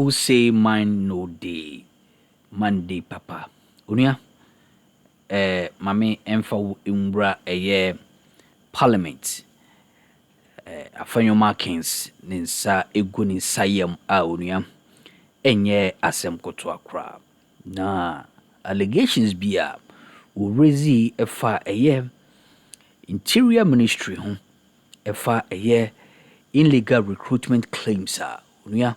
who say mine no day, Monday papa. Unia, mame emfa umbra Parliament. Afenyo markings ninsa egu ninsa yam a unia enye asem koto akra. Na allegations bia wo raise efa Interior Ministry ho efa illegal recruitment claims a unia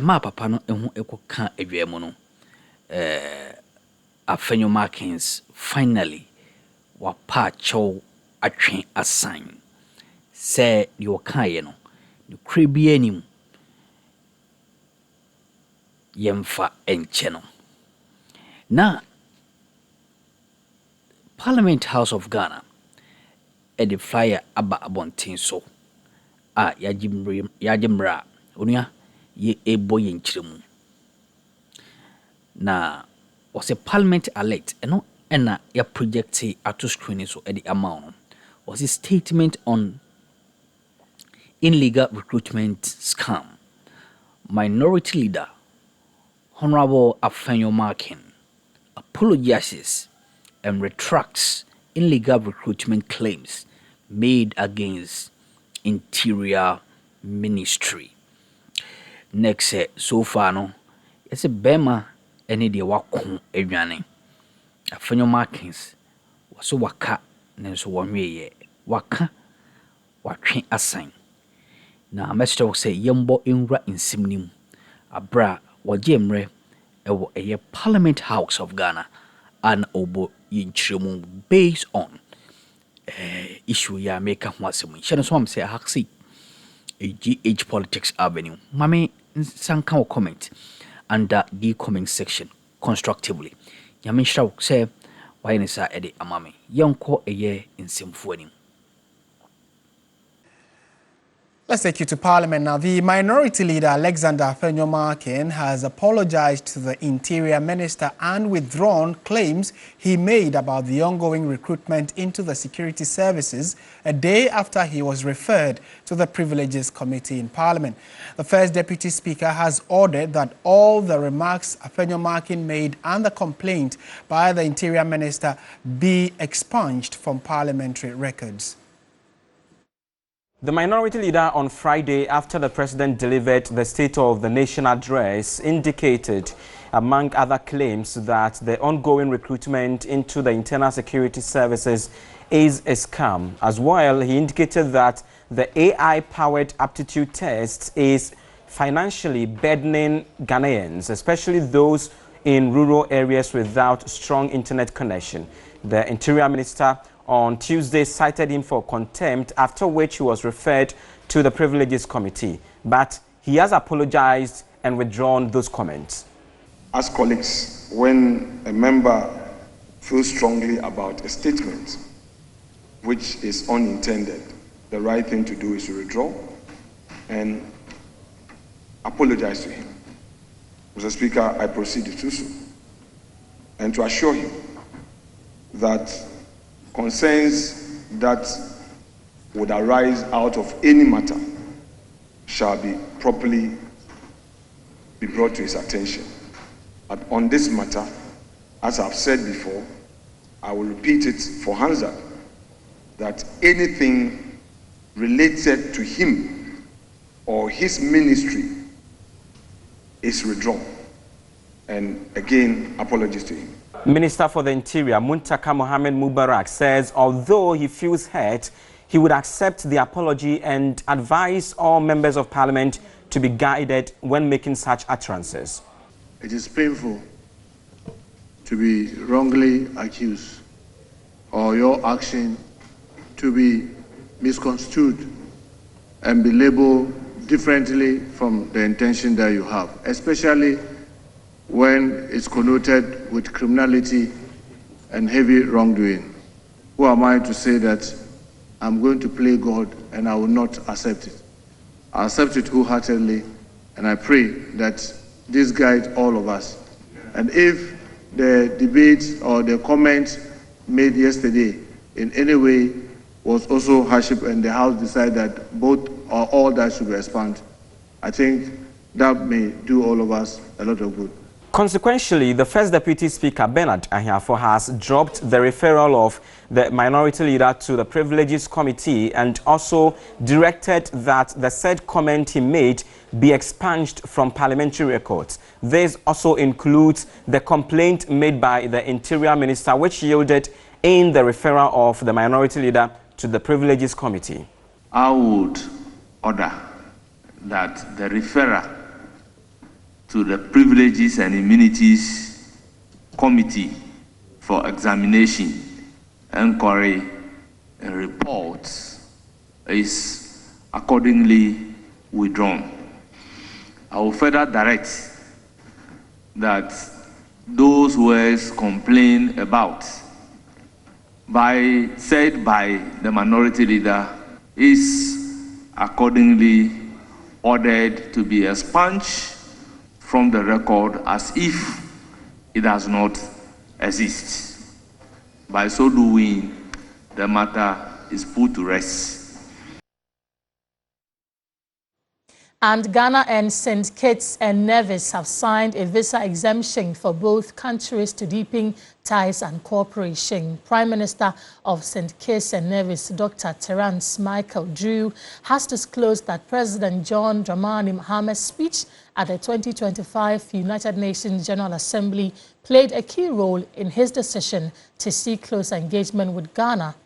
ma papa no eho ekoka adwemu no Afenyo markings finally wapa chow atwen assign say your kaye no kribie anim yemfa enche no na Parliament House of Ghana the flyer aba abontin so yajimra onua ye ebo ye nchiremu na was a parliament alert eno ena ya project ato screen so the amount was a statement on illegal recruitment scam. Minority leader Honorable Afenyo apologizes and retracts illegal recruitment claims made against Interior Ministry. Next, so far no, it's a bema any de wako edwane. Afenyo markings was waka nenso wanwe waka watwe assign. Na Mr. will say yembo inra insimnim abra wajemre ewo Parliament House of Ghana and obo yinchiremu based on issue ya meka ho asem. Shene so am say haksi GH Politics Avenue. Mame sanka comment under the comment section constructively. Nyame shira say why nisa ede amame. Yonko insimfo anim. Let's take you to Parliament now. The Minority Leader, Alexander Afenyo has apologized to the Interior Minister and withdrawn claims he made about the ongoing recruitment into the security services a day after he was referred to the Privileges Committee in Parliament. The First Deputy Speaker has ordered that all the remarks Afenyo made and the complaint by the Interior Minister be expunged from parliamentary records. The Minority Leader on Friday, after the President delivered the State of the Nation address, indicated, among other claims, that the ongoing recruitment into the internal security services is a scam. As well, he indicated that the AI-powered aptitude test is financially burdening Ghanaians, especially those in rural areas without strong internet connection. The Interior Minister on Tuesday cited him for contempt, after which he was referred to the Privileges Committee. But he has apologized and withdrawn those comments. As colleagues, when a member feels strongly about a statement which is unintended, the right thing to do is to withdraw and apologize to him. Mr. Speaker, I proceed to do so and to assure him that concerns that would arise out of any matter shall be properly brought to his attention. But on this matter, as I've said before, I will repeat it for Hansa, that anything related to him or his ministry is withdrawn. And again, apologies to him. Minister for the Interior, Muntaka Mohammed Mubarak, says although he feels hurt, he would accept the apology and advise all members of Parliament to be guided when making such utterances. It is painful to be wrongly accused or your action to be misconstrued and be labeled differently from the intention that you have, especially when it's connoted with criminality and heavy wrongdoing. Who am I to say that I'm going to play God and I will not accept it? I accept it wholeheartedly, and I pray that this guides all of us. And if the debate or the comment made yesterday in any way was also hardship and the House decided that both or all that should be expunged, I think That may do all of us a lot of good. Consequentially, the First Deputy Speaker, Bernard Ahiafo, has dropped the referral of the Minority Leader to the Privileges Committee and also directed that the said comment he made be expunged from parliamentary records. This also includes the complaint made by the Interior Minister, which yielded in the referral of the Minority Leader to the Privileges Committee. I would order that the referral to the Privileges and Immunities Committee for examination, inquiry, and reports is accordingly withdrawn. I will further direct that those words complained about said by the Minority Leader is accordingly ordered to be expunged from the record as if it does not exist. By so doing, the matter is put to rest. And Ghana and St. Kitts and Nevis have signed a visa exemption for both countries to deepen ties and cooperation. Prime Minister of St. Kitts and Nevis, Dr. Terence Michael Drew, has disclosed that President John Dramani Mahama's speech at the 2025 United Nations General Assembly played a key role in his decision to seek close engagement with Ghana.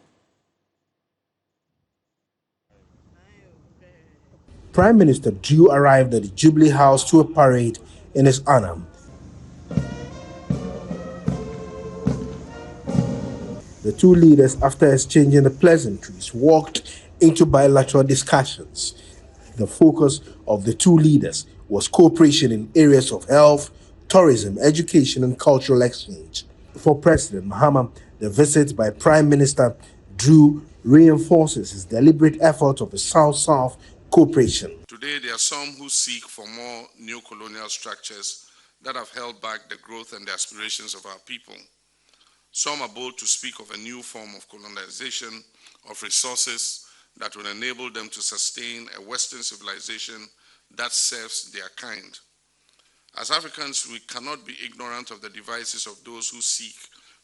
Prime Minister Drew arrived at the Jubilee House to a parade in his honor. The two leaders, after exchanging the pleasantries, walked into bilateral discussions. The focus of the two leaders was cooperation in areas of health, tourism, education, and cultural exchange. For President Mahama, the visit by Prime Minister Drew reinforces his deliberate effort of the South-South cooperation. Today, there are some who seek for more neo-colonial structures that have held back the growth and the aspirations of our people. Some are bold to speak of a new form of colonization of resources that will enable them to sustain a Western civilization that serves their kind. As Africans, we cannot be ignorant of the devices of those who seek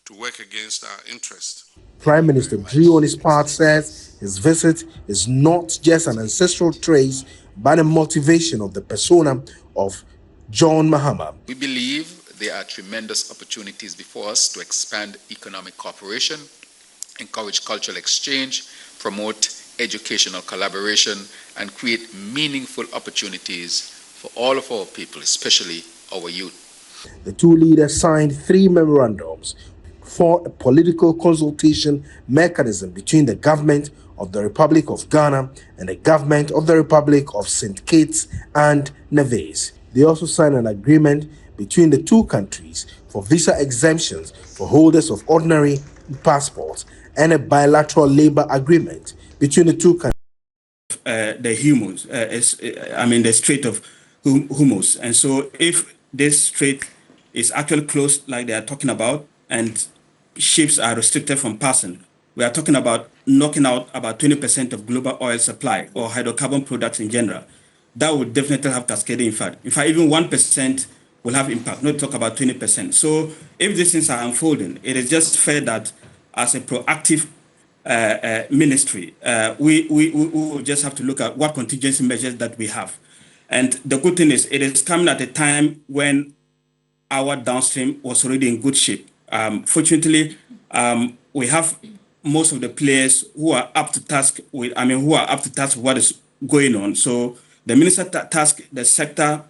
to work against our interests. Prime Minister Drew, on his part, says his visit is not just an ancestral trace, but a motivation of the persona of John Mahama. We believe there are tremendous opportunities before us to expand economic cooperation, encourage cultural exchange, promote educational collaboration, and create meaningful opportunities for all of our people, especially our youth. The two leaders signed 3 memorandums for a political consultation mechanism between the government of the Republic of Ghana and the government of the Republic of St. Kitts and Nevis. They also signed an agreement between the two countries for visa exemptions for holders of ordinary passports and a bilateral labor agreement between the two countries. The Humus, the Strait of Humus. And so if this strait is actually closed like they are talking about and ships are restricted from passing, we are talking about knocking out about 20% of global oil supply or hydrocarbon products in general. That would definitely have cascading impact. In fact, even 1% will have impact, not talk about 20%. So if these things are unfolding, it is just fair that as a proactive ministry, we will just have to look at what contingency measures that we have. And the good thing is it is coming at a time when our downstream was already in good shape. Fortunately, we have most of the players who are up to task with, what is going on. So the minister tasked the sector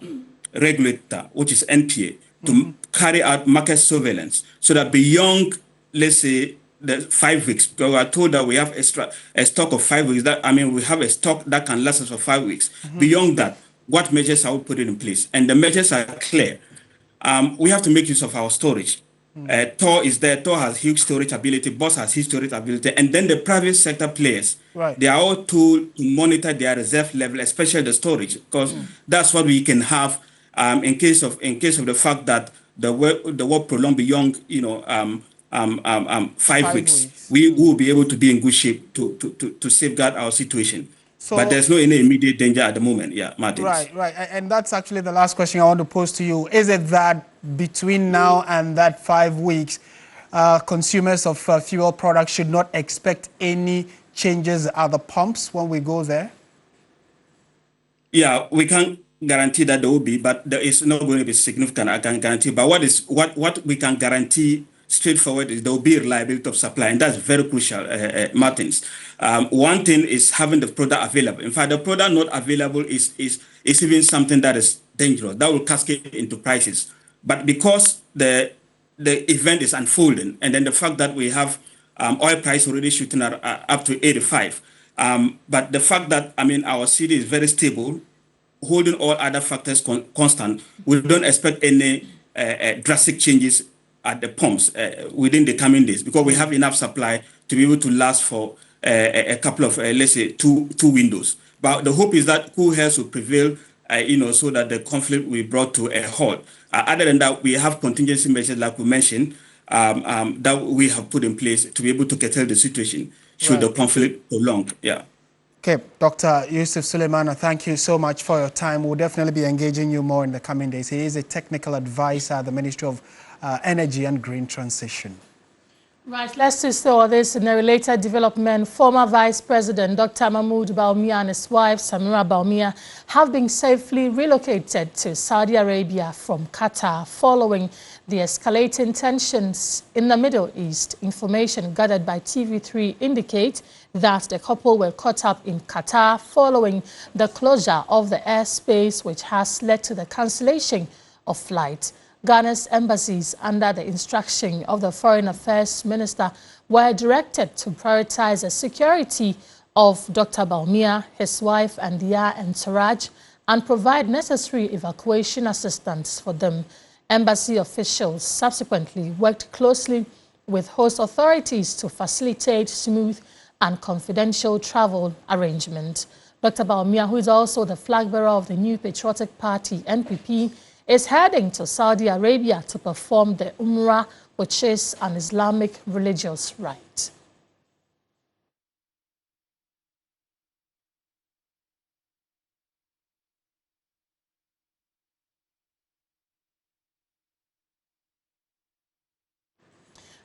regulator, which is NPA, to carry out market surveillance so that beyond, let's say, the 5 weeks, because we are told that we have a stock of 5 weeks, we have a stock that can last us for 5 weeks. Beyond that, what measures are we putting in place? And the measures are clear. We have to make use of our storage. Tor is there. Tor has huge storage ability. Boss has huge storage ability. And then the private sector players, they are all told to monitor their reserve level, especially the storage, because that's what we can have in case of the fact that the war prolonged beyond 5 weeks. We will be able to be in good shape to safeguard our situation. but there's no any immediate danger at the moment. Yeah, Martin. Right. And that's actually the last question I want to pose to you. Is it that between now and that 5 weeks, consumers of fuel products should not expect any changes at the pumps when we go there? Yeah, we can't guarantee that there will be, but there is not going to be significant, I can guarantee. But what we can guarantee straightforward is there will be reliability of supply, and that's very crucial, Martins. One thing is having the product available. In fact, the product not available is even something that is dangerous. That will cascade into prices. But because the event is unfolding, and then the fact that we have oil price already shooting up to 85, but the fact that, I mean, our city is very stable, holding all other factors constant, we don't expect any drastic changes at the pumps within the coming days, because we have enough supply to be able to last for a couple of, let's say, two windows. But the hope is that cool heads will prevail, so that the conflict will be brought to a halt. Other than that, we have contingency measures, like we mentioned, that we have put in place to be able to curtail the situation should the conflict prolong. Yeah. Okay, Dr. Yusuf Suleiman, thank you so much for your time. We'll definitely be engaging you more in the coming days. He is a technical advisor at the Ministry of Energy and Green Transition. Right, let's see all this in a related development. Former Vice President Dr. Mahmoud Bawumia and his wife Samira Bawumia have been safely relocated to Saudi Arabia from Qatar following the escalating tensions in the Middle East. Information gathered by TV3 indicate that the couple were caught up in Qatar following the closure of the airspace, which has led to the cancellation of flights. Ghana's embassies, under the instruction of the Foreign Affairs Minister, were directed to prioritize the security of Dr. Bawumia, his wife and their entourage, and provide necessary evacuation assistance for them. Embassy officials subsequently worked closely with host authorities to facilitate smooth and confidential travel arrangements. Dr. Bawumia, who is also the flag bearer of the New Patriotic Party, NPP, is heading to Saudi Arabia to perform the Umrah, which is an Islamic religious rite.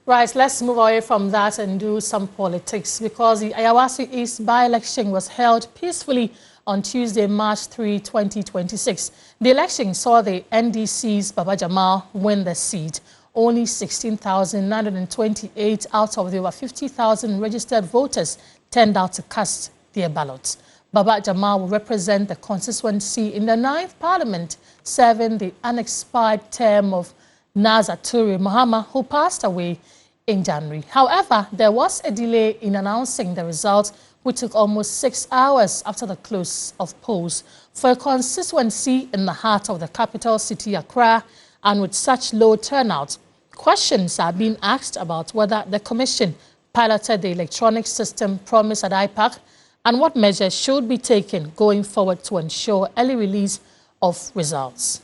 Right, let's move away from that and do some politics, because the Ayawaso East by-election was held peacefully on Tuesday, March 3, 2026. The election saw the NDC's Baba Jamal win the seat. Only 16,928 out of the over 50,000 registered voters turned out to cast their ballots. Baba Jamal will represent the constituency in the 9th Parliament, serving the unexpired term of Nazaturi Muhammad, who passed away in January. However, there was a delay in announcing the results, which took almost 6 hours after the close of polls. For a constituency in the heart of the capital city, Accra, and with such low turnout, questions are being asked about whether the Commission piloted the electronic system promised at IPAC and what measures should be taken going forward to ensure early release of results.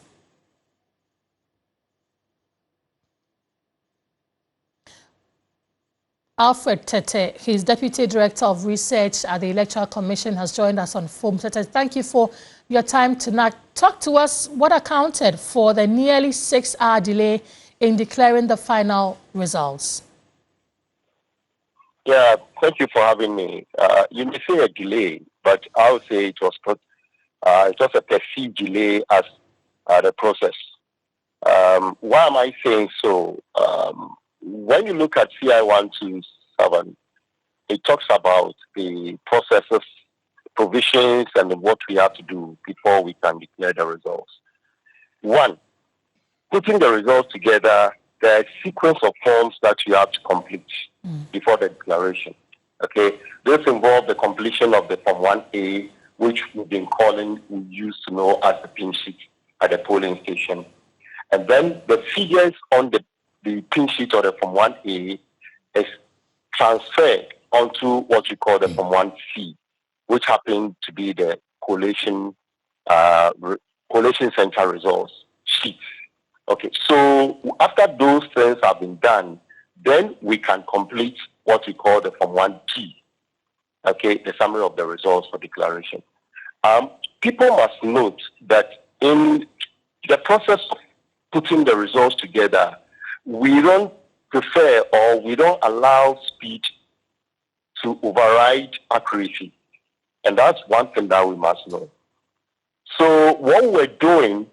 Alfred Tete, his Deputy Director of Research at the Electoral Commission, has joined us on phone. Tete, thank you for your time tonight. Talk to us what accounted for the nearly 6-hour delay in declaring the final results. Yeah, thank you for having me. You may say a delay, but I would say it was a perceived delay as the process. Why am I saying so? When you look at CI 127, it talks about the processes, provisions, and what we have to do before we can declare the results. One, putting the results together, there are a sequence of forms that you have to complete before the declaration. Okay, this involves the completion of the Form 1A, which we used to know as the pin sheet at the polling station. And then the figures on the pin sheet or the Form 1A is transferred onto what we call the Form 1C, which happened to be the collation center results sheet. Okay, so after those things have been done, then we can complete what we call the Form 1G. okay, the summary of the results for declaration. People must note that in the process of putting the results together, we don't prefer or we don't allow speed to override accuracy. And that's one thing that we must know. So what we're doing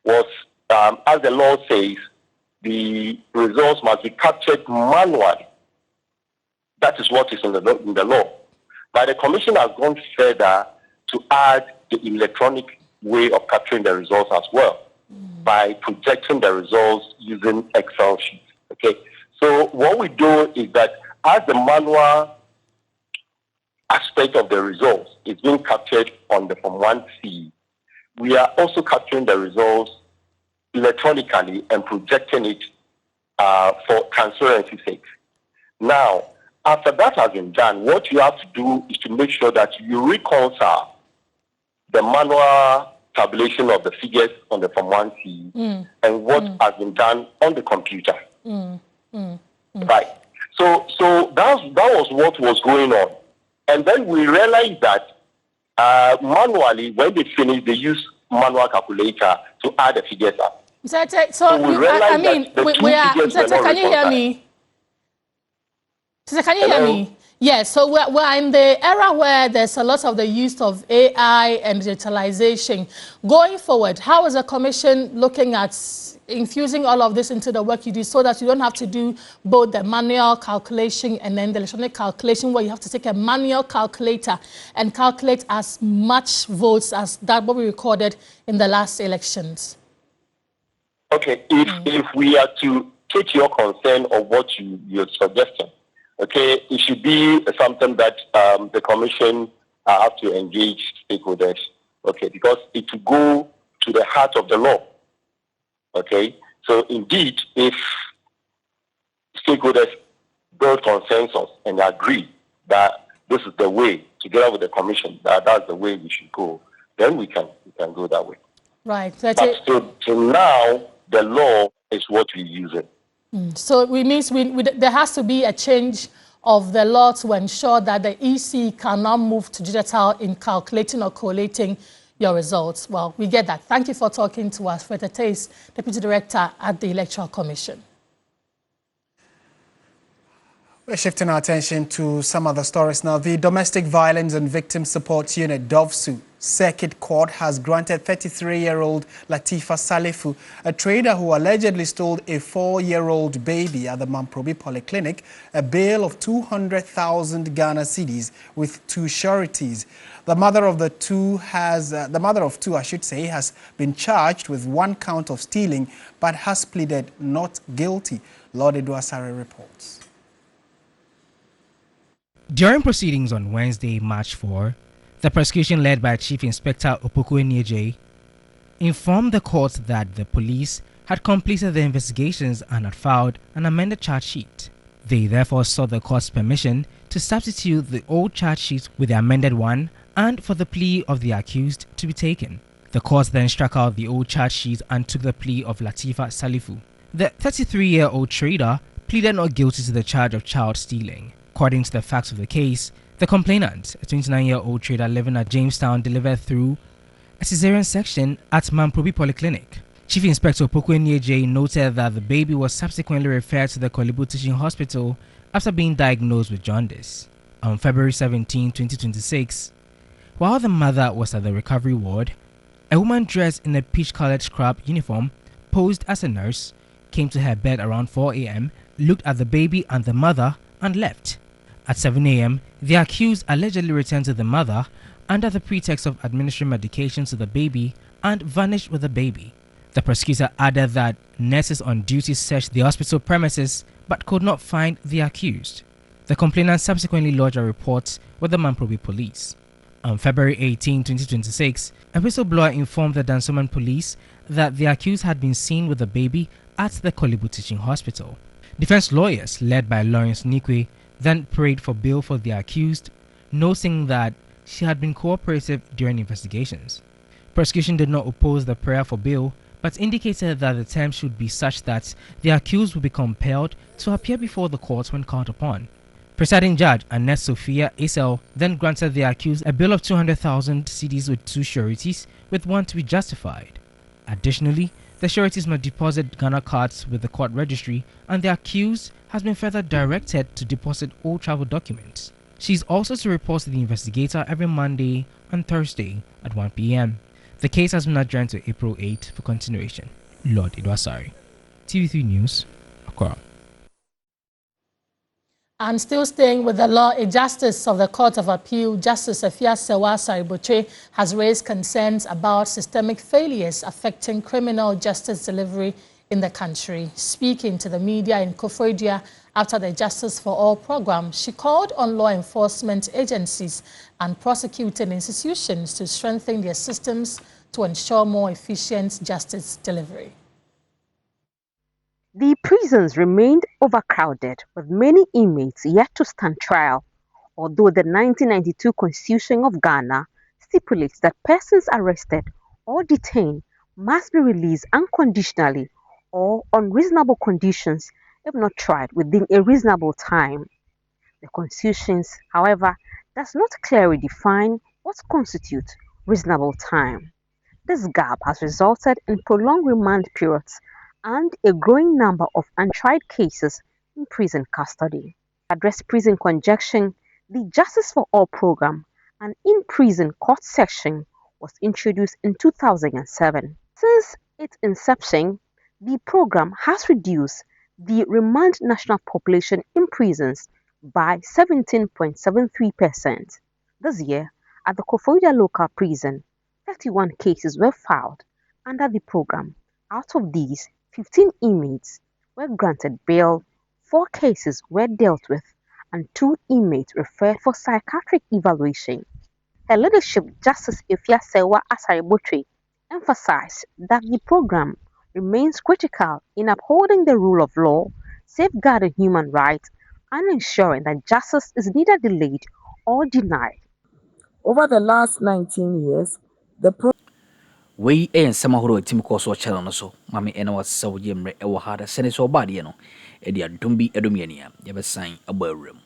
was, as the law says, the results must be captured manually. That is what is in the law. But the Commission has gone further to add the electronic way of capturing the results as well, by projecting the results using Excel sheets. Okay. So what we do is that as the manual aspect of the results is being captured on the Form 1C, we are also capturing the results electronically and projecting it for transparency's sake. Now, after that has been done, what you have to do is to make sure that you reconcile the manual tabulation of the figures on the Form 1C and what has been done on the computer. Right. So that was what was going on. And then we realized that manually, when they finish, they use manual calculator to add the figures up. So we realized can you hear me? Can you hear me? Yes, so we're in the era where there's a lot of the use of AI and digitalization. Going forward, how is the Commission looking at infusing all of this into the work you do so that you don't have to do both the manual calculation and then the electronic calculation, where you have to take a manual calculator and calculate as much votes as that what we recorded in the last elections? Okay, if we are to take your concern or what you're suggesting, okay, it should be something that the Commission have to engage stakeholders, okay, because it will go to the heart of the law, okay. So indeed, if stakeholders build consensus and agree that this is the way, together with the Commission, that's the way we should go, then we can go that way. Right. But till now, the law is what we're using. So it means there has to be a change of the law to ensure that the EC cannot move to digital in calculating or collating your results. Well, we get that. Thank you for talking to us. Fred Tace, Deputy Director at the Electoral Commission. We're shifting our attention to some other stories now. The Domestic Violence and Victim Support Unit, DOVSU, Circuit Court has granted 33-year-old Latifa Salifu, a trader who allegedly stole a 4-year-old baby at the Mamprobi Polyclinic, a bail of 200,000 Ghana cedis with 2 sureties. The mother of two, has been charged with 1 count of stealing, but has pleaded not guilty. Lord Eduasare reports. During proceedings on Wednesday, March 4, the prosecution led by Chief Inspector Opoku Enyeje informed the court that the police had completed the investigations and had filed an amended charge sheet. They therefore sought the court's permission to substitute the old charge sheet with the amended one and for the plea of the accused to be taken. The court then struck out the old charge sheet and took the plea of Latifa Salifu. The 33-year-old trader pleaded not guilty to the charge of child stealing. According to the facts of the case, the complainant, a 29-year-old trader living at Jamestown, delivered through a cesarean section at Mamprobi Polyclinic. Chief Inspector Opoku Enyeje noted that the baby was subsequently referred to the Kolibu Teaching Hospital after being diagnosed with jaundice. On February 17, 2026, while the mother was at the recovery ward, a woman dressed in a peach-colored scrub uniform, posed as a nurse, came to her bed around 4 a.m., looked at the baby and the mother, and left. At 7 a.m., the accused allegedly returned to the mother under the pretext of administering medication to the baby and vanished with the baby. The prosecutor added that nurses on duty searched the hospital premises but could not find the accused. The complainant subsequently lodged a report with the Mamprobi police. On February 18, 2026, a whistleblower informed the Dansoman police that the accused had been seen with the baby at the Kolibu Teaching Hospital. Defense lawyers, led by Lawrence Nikwe, then prayed for bail for the accused, noting that she had been cooperative during investigations. Prosecution did not oppose the prayer for bail, but indicated that the terms should be such that the accused would be compelled to appear before the court when called upon. Presiding Judge Annette Sophia Isel then granted the accused a bail of 200,000 cedis with 2 sureties, with one to be justified. Additionally, the sureties must deposit Ghana cards with the court registry, and the accused has been further directed to deposit all travel documents. She is also to report to the investigator every Monday and Thursday at 1 p.m. The case has been adjourned to April 8 for continuation. Lord Idwasari, TV3 News, Accra. And still staying with the law, a justice of the Court of Appeal, Justice Ayawaso East, has raised concerns about systemic failures affecting criminal justice delivery in the country. Speaking to the media in Koforidua after the Justice for All program, she called on law enforcement agencies and prosecuting institutions to strengthen their systems to ensure more efficient justice delivery. The prisons remained overcrowded, with many inmates yet to stand trial, although the 1992 Constitution of Ghana stipulates that persons arrested or detained must be released unconditionally or on reasonable conditions if not tried within a reasonable time. The Constitution, however, does not clearly define what constitutes reasonable time. This gap has resulted in prolonged remand periods and a growing number of untried cases in prison custody. To address prison congestion, the Justice for All program, an in-prison court section, was introduced in 2007. Since its inception, the program has reduced the remand national population in prisons by 17.73%. This year, at the Koforidua local prison, 31 cases were filed under the program. Out of these, 15 inmates were granted bail, 4 cases were dealt with, and 2 inmates referred for psychiatric evaluation. Her leadership, Justice Evacuation of Bawumia, emphasized that the program remains critical in upholding the rule of law, safeguarding human rights, and ensuring that justice is neither delayed or denied. Over the last 19 years, the we and some who team course or channel so Mammy and was so yemre ever had a senator body, Edia Dumbi Edumiania, never sign a ballroom.